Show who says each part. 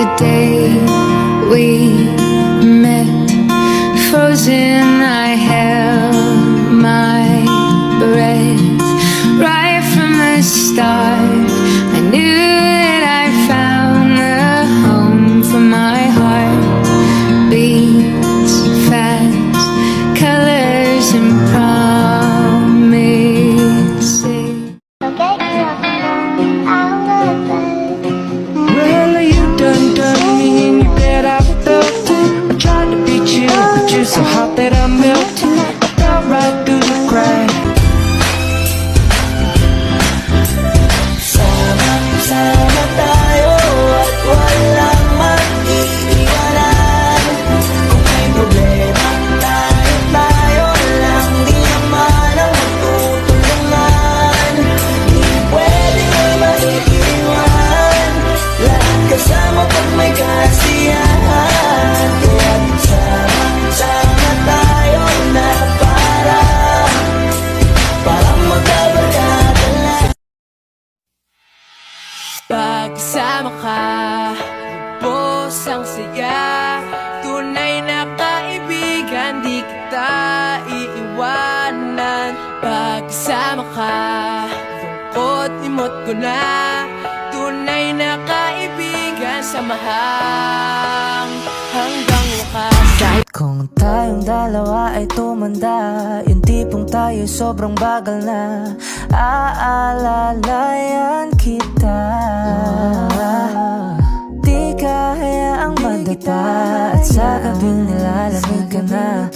Speaker 1: the day we met. Frozen, I held my breath. Right from the start, I knew that I found the home for my heart. Beats fast, colors and promises.
Speaker 2: Well, you done me and you bet I felt it. I tried to beat you, but you're so hot that I melted. I fell right through the crack. Sama tayo at walang mag-iiwanan. Kung may problema, tayo lang. Di naman ang magtutulungan. Di pwedeng mag-iiwan. Lahat kasama pag may kasiyahan. Kaya sama tayo na para magkabarkada lang. Pagkasama ka, lubos ang saya. Tunay na kaibigan, di kita iiwanan. Pagkasama ka, lungkot imot ko na. Tunay na kaibigan, samahang hanggang wakas. Kahit kung tayong dalawa ay tumanda, yung tipong tayo sobrang bagal na, aalalayan kita. Di ka hayaang madapa, at sa gabing nilalamig ka na.